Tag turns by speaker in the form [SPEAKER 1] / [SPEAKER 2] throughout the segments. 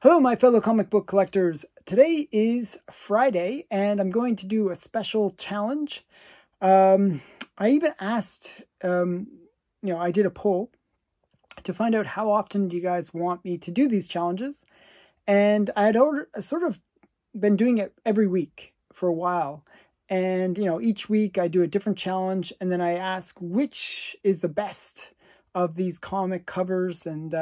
[SPEAKER 1] Hello, my fellow comic book collectors. Today is Friday, and I'm going to do a special challenge. I even asked, I did a poll to find out how often do you guys want me to do these challenges. And I had sort of been doing it every week for a while. And, each week I do a different challenge, and then I ask which is the best of these comic covers, and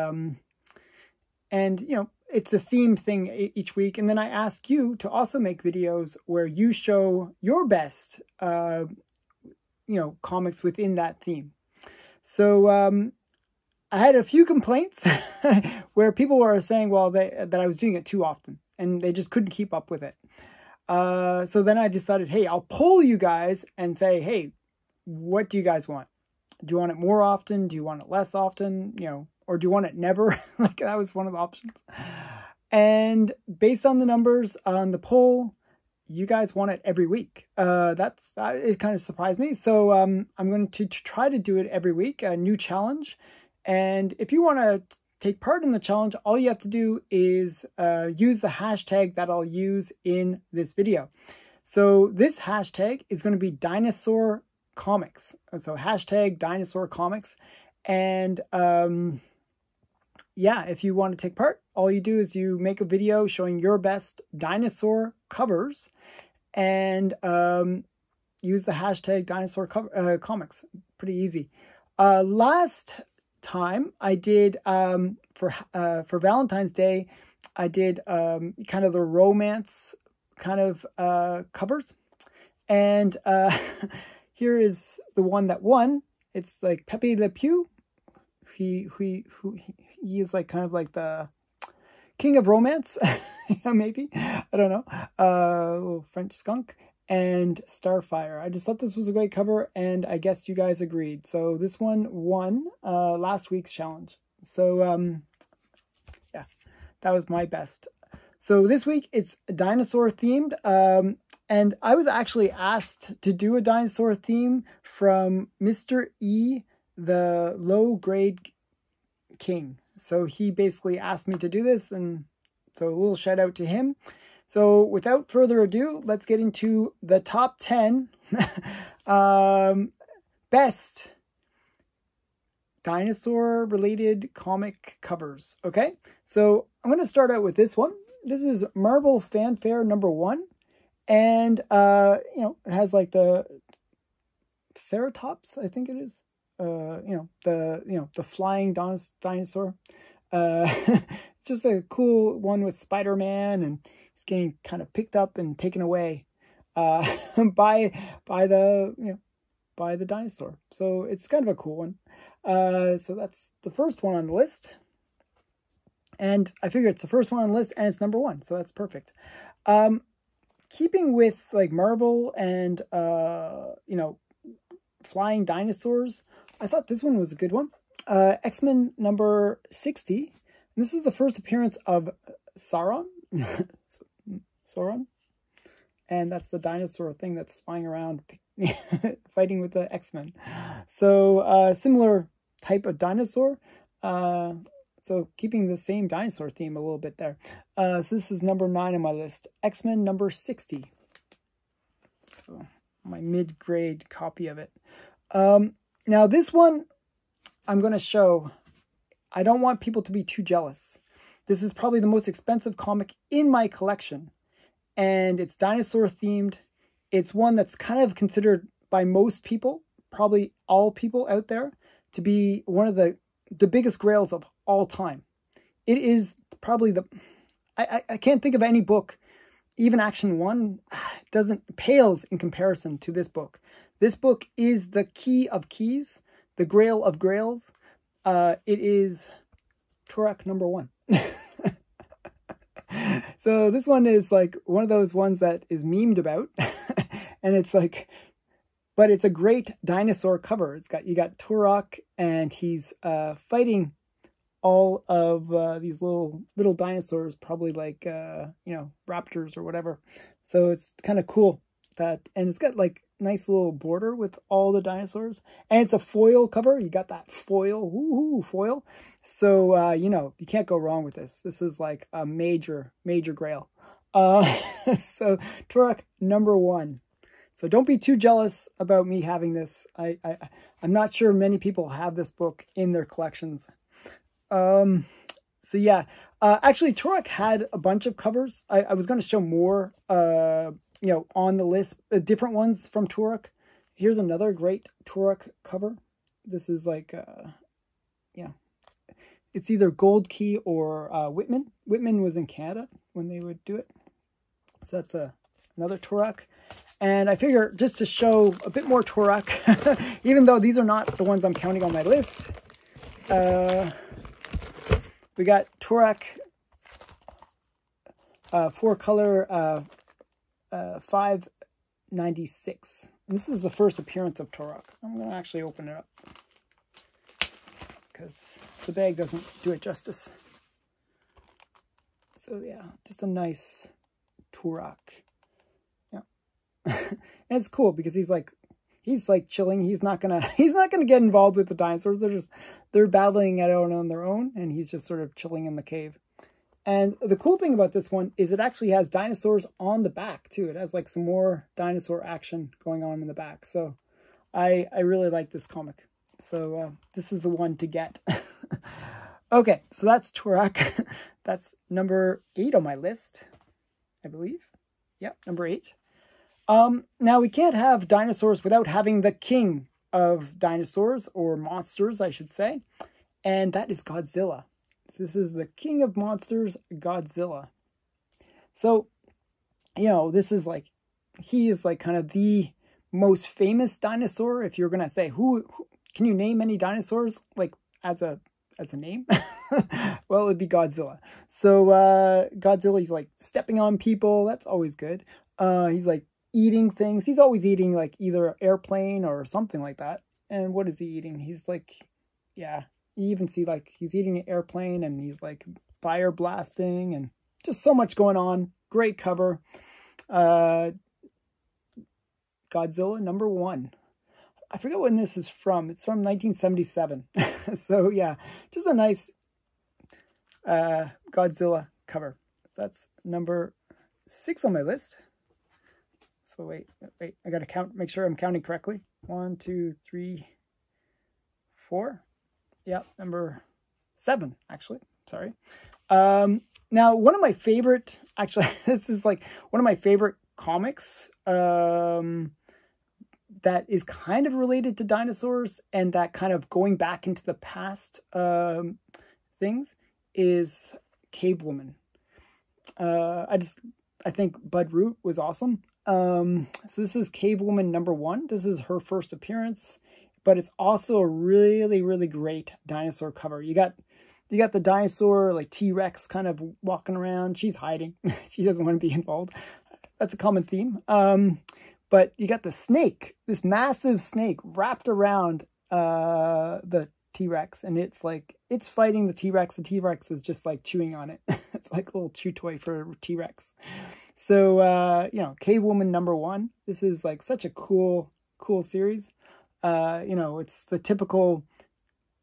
[SPEAKER 1] it's a themed thing each week. And then I ask you to also make videos where you show your best, comics within that theme. So I had a few complaints where people were saying, well, that I was doing it too often and they just couldn't keep up with it. So then I decided, hey, I'll poll you guys and say, hey, what do you guys want? Do you want it more often? Do you want it less often? Or do you want it never? Like, that was one of the options. And based on the numbers on the poll, you guys want it every week. It kind of surprised me. So I'm going to try to do it every week, a new challenge. And if you want to take part in the challenge, all you have to do is use the hashtag that I'll use in this video. So this hashtag is going to be Dinosaur Comics. So hashtag Dinosaur Comics. And if you want to take part, all you do is you make a video showing your best dinosaur covers and use the hashtag Dinosaur Comics. Pretty easy. Last time I did for Valentine's Day, I did kind of the romance kind of covers, and here is the one that won. It's like Pepe Le Pew. He is like kind of like the king of romance, maybe, I don't know. Little French skunk and Starfire. I just thought this was a great cover, and I guess you guys agreed. So this one won last week's challenge. So that was my best. So this week it's dinosaur themed, and I was actually asked to do a dinosaur theme from Mr. E, the low grade king. So he basically asked me to do this, and so a little shout out to him. So without further ado, let's get into the top 10 best dinosaur related comic covers. Okay, so I'm going to start out with this one. This is Marvel Fanfare #1, and it has like the Ceratops, I think it is. The flying dinosaur. Just a cool one with Spider-Man, and he's getting kind of picked up and taken away by the dinosaur. So it's kind of a cool one. So that's the first one on the list. And I figure it's the first one on the list, and it's #1, so that's perfect. Keeping with like Marvel and flying dinosaurs, I thought this one was a good one. X-Men number 60. And this is the first appearance of Sauron. Sauron. And that's the dinosaur thing that's flying around fighting with the X-Men. So similar type of dinosaur. So keeping the same dinosaur theme a little bit there. So this is #9 on my list. X-Men number 60. So my mid-grade copy of it. Now this one I'm going to show, I don't want people to be too jealous. This is probably the most expensive comic in my collection, and it's dinosaur themed. It's one that's kind of considered by most people, probably all people out there, to be one of the biggest grails of all time. It is probably I can't think of any book, even Action 1, pales in comparison to this book. This book is the key of keys, the grail of grails. It is Torak #1. So this one is like one of those ones that is memed about. And it's like, but it's a great dinosaur cover. You got Torak, and he's fighting all of these little dinosaurs, probably like raptors or whatever. So it's kind of cool and it's got like nice little border with all the dinosaurs. And it's a foil cover. You got that foil, woohoo, foil. So, you know, you can't go wrong with this. This is like a major, major grail. So, Torak #1. So don't be too jealous about me having this. I'm not sure many people have this book in their collections. So yeah, actually Torak had a bunch of covers. I was going to show more, you know, on the list, different ones from Torak. Here's another great Torak cover. This is like, yeah, it's either Gold Key or Whitman. Whitman was in Canada when they would do it. So that's another Torak. And I figure just to show a bit more Torak, even though these are not the ones I'm counting on my list, we got Torak 4-color 596. And this is the first appearance of Torak. I'm going to actually open it up because the bag doesn't do it justice. So yeah, just a nice Torak. And it's cool because he's like chilling. He's not gonna get involved with the dinosaurs. They're battling it out on their own, and he's just sort of chilling in the cave. And the cool thing about this one is it actually has dinosaurs on the back too. It has like some more dinosaur action going on in the back. So I really like this comic. So this is the one to get. Okay, so that's Torak. That's number 8 on my list, I believe. Yep, number 8. Now we can't have dinosaurs without having the king of dinosaurs, or monsters, I should say. And that is Godzilla. This is the king of monsters, Godzilla. So, you know, this is like, he is like kind of the most famous dinosaur. If you're going to say, who can you name any dinosaurs like as a name? Well, it would be Godzilla. So, Godzilla, he's like stepping on people. That's always good. He's like eating things. He's always eating like either an airplane or something like that. And what is he eating? He's like, yeah, you even see like he's eating an airplane and he's like fire blasting and just so much going on. Great cover. Godzilla #1. I forget when this is from. It's from 1977. So yeah, just a nice Godzilla cover. So that's number 6 on my list. So wait, I gotta count, make sure I'm counting correctly. 1, 2, 3, 4. Yeah, number 7, actually. Sorry. Now, one of my favorite, actually, this is like one of my favorite comics that is kind of related to dinosaurs and that kind of going back into the past things is Cave Woman. I think Bud Root was awesome. So this is Cave Woman #1. This is her first appearance, but it's also a really, really great dinosaur cover. You got the dinosaur, like T-Rex, kind of walking around. She's hiding. She doesn't want to be involved. That's a common theme. But you got the snake, this massive snake wrapped around the T-Rex, and it's like, it's fighting the T-Rex. The T-Rex is just like chewing on it. It's like a little chew toy for T-Rex. So, you know, Cave Woman #1. This is like such a cool series. You know, it's the typical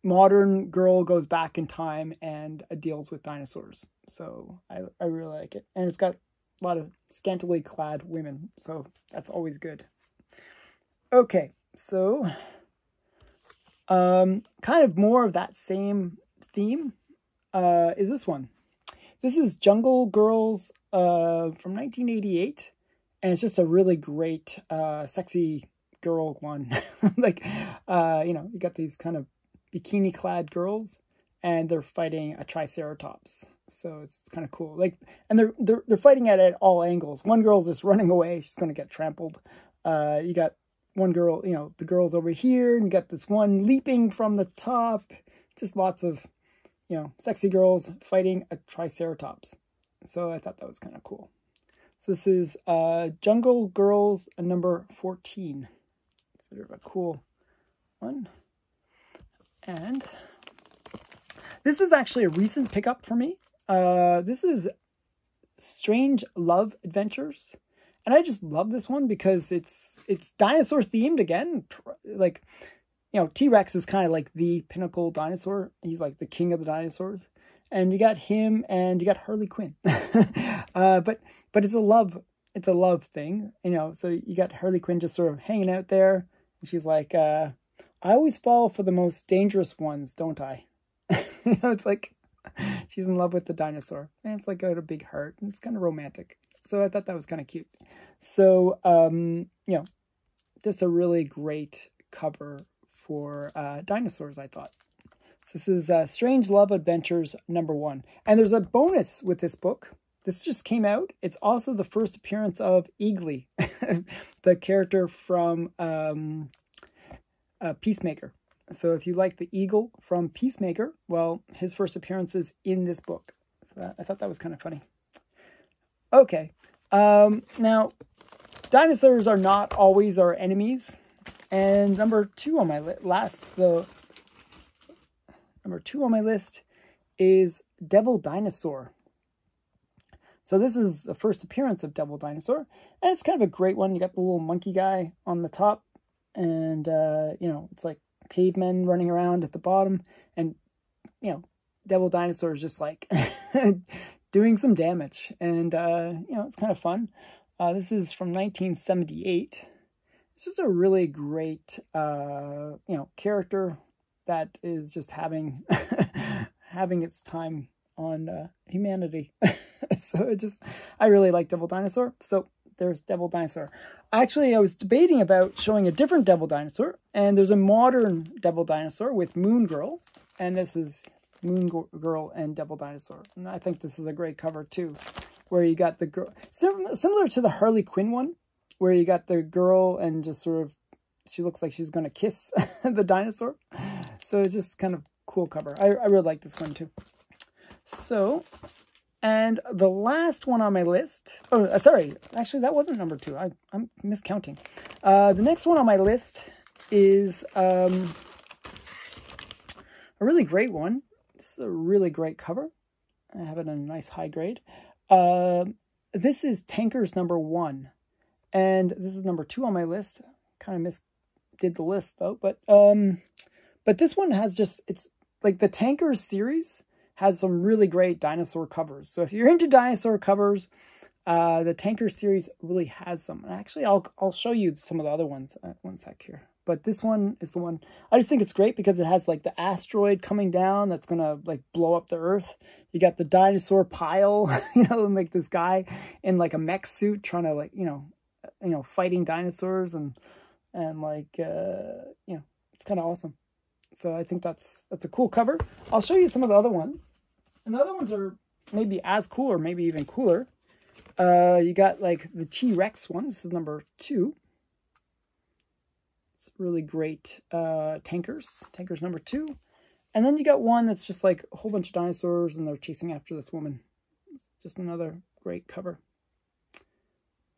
[SPEAKER 1] modern girl goes back in time and deals with dinosaurs. So I really like it. And it's got a lot of scantily clad women. So that's always good. Okay, so kind of more of that same theme is this one. This is Jungle Girls from 1988, and it's just a really great sexy girl one. Like you know, you got these kind of bikini clad girls and they're fighting a triceratops, so it's kind of cool. Like, and they're fighting at all angles. One girl's just running away, she's going to get trampled. You got one girl, you know, the girl's over here, and you got this one leaping from the top. Just lots of, you know, sexy girls fighting a triceratops. So I thought that was kind of cool. So this is Jungle Girls #14. Sort of a cool one. And this is actually a recent pickup for me. This is Strange Love Adventures. And I just love this one because it's dinosaur themed again. Like, you know, T-Rex is kind of like the pinnacle dinosaur. He's like the king of the dinosaurs. And you got him and you got Harley Quinn. But it's a love thing, you know. So you got Harley Quinn just sort of hanging out there. And she's like, I always fall for the most dangerous ones, don't I? You know, it's like she's in love with the dinosaur. And it's like got a big heart. And it's kind of romantic. So I thought that was kind of cute. So, you know, just a really great cover for dinosaurs, I thought. So this is Strange Love Adventures #1. And there's a bonus with this book. This just came out. It's also the first appearance of Eagly, the character from Peacemaker. So if you like the eagle from Peacemaker, well, his first appearance is in this book. So I thought that was kind of funny. Okay. Now, dinosaurs are not always our enemies. And number 2 on my list is Devil Dinosaur. So this is the first appearance of Devil Dinosaur, and it's kind of a great one. You got the little monkey guy on the top, and you know, it's like cavemen running around at the bottom, and you know, Devil Dinosaur is just like doing some damage, and you know, it's kind of fun. This is from 1978. It's just a really great you know, character that is just having having its time on humanity. So I really like Devil Dinosaur. So there's Devil Dinosaur. Actually, I was debating about showing a different Devil Dinosaur, and there's a modern Devil Dinosaur with Moon Girl, and this is Moon Girl and Devil Dinosaur. And I think this is a great cover too, where you got the girl, similar to the Harley Quinn one, where you got the girl and just sort of, she looks like she's going to kiss the dinosaur. So it's just kind of cool cover. I really like this one too. So, and the last one on my list, oh, sorry, actually that wasn't number 2. I'm miscounting. The next one on my list is a really great one. This is a really great cover. I have it in a nice high grade. This is Tankers #1. And this is number 2 on my list. Kind of did the list though, but this one has just, it's like the Tankers series has some really great dinosaur covers. So if you're into dinosaur covers, the Tankers series really has some. And actually, I'll show you some of the other ones. One sec here. But this one is the one, I just think it's great because it has like the asteroid coming down that's gonna like blow up the Earth. You got the dinosaur pile, you know, and like this guy in like a mech suit trying to like, you know, fighting dinosaurs and like, you know, it's kind of awesome. So I think that's a cool cover. I'll show you some of the other ones. And the other ones are maybe as cool or maybe even cooler. You got like the T-Rex one. This is number 2. It's really great Tankers number 2. And then you got one that's just like a whole bunch of dinosaurs and they're chasing after this woman. It's just another great cover.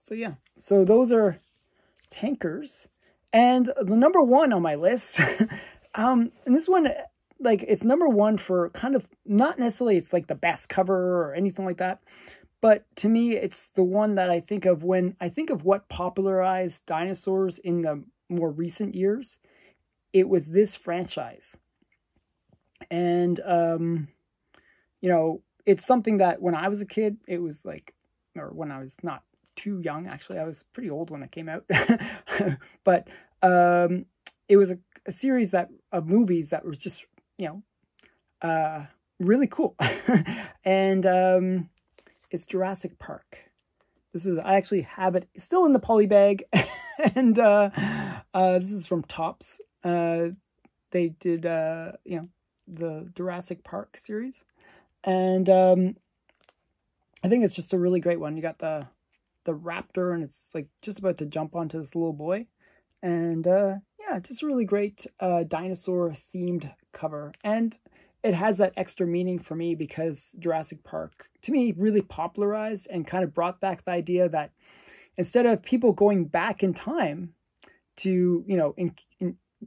[SPEAKER 1] So yeah, so those are Tankers. And the number 1 on my list, and this one, like, it's number 1 for kind of, not necessarily it's like the best cover or anything like that, but to me, it's the one that I think of when I think of what popularized dinosaurs in the more recent years. It was this franchise. And, you know, it's something that when I was a kid, it was like, or when I was not too young, actually, I was pretty old when it came out, but it was a series of movies that was just, you know, really cool. And it's Jurassic Park. I actually have it still in the poly bag, and this is from Topps. They did, you know, the Jurassic Park series, and I think it's just a really great one. You got the raptor, and it's like just about to jump onto this little boy, and yeah, just a really great dinosaur themed cover. And it has that extra meaning for me because Jurassic Park, to me, really popularized and kind of brought back the idea that instead of people going back in time to, you know,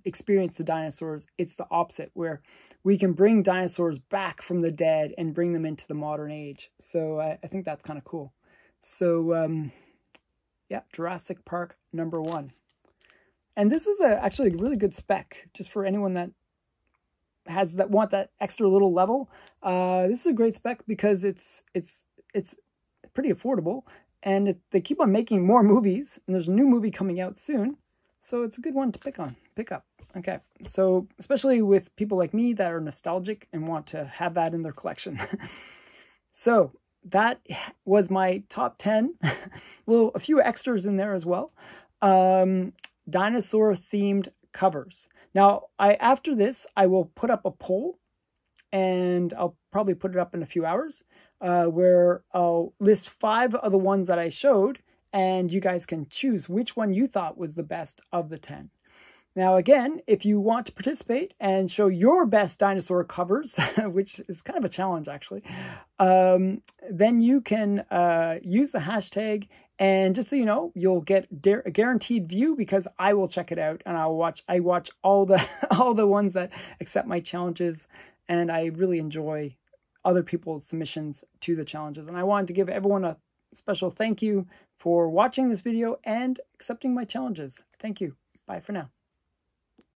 [SPEAKER 1] experience the dinosaurs, it's the opposite, where we can bring dinosaurs back from the dead and bring them into the modern age. So I think that's kind of cool. So Yeah, Jurassic Park #1. And this is actually a really good spec, just for anyone that want that extra little level. This is a great spec because it's pretty affordable, and they keep on making more movies, and there's a new movie coming out soon, so it's a good one to pick up. Okay, so especially with people like me that are nostalgic and want to have that in their collection. So that was my top 10. A few extras in there as well. Dinosaur themed covers. Now, after this, I will put up a poll, and I'll probably put it up in a few hours, where I'll list 5 of the ones that I showed, and you guys can choose which one you thought was the best of the 10. Now, again, if you want to participate and show your best dinosaur covers, which is kind of a challenge, actually, then you can use the hashtag. And just so you know, you'll get a guaranteed view, because I will check it out, and I watch all the ones that accept my challenges, and I really enjoy other people's submissions to the challenges. And I wanted to give everyone a special thank you for watching this video and accepting my challenges. Thank you. Bye for now.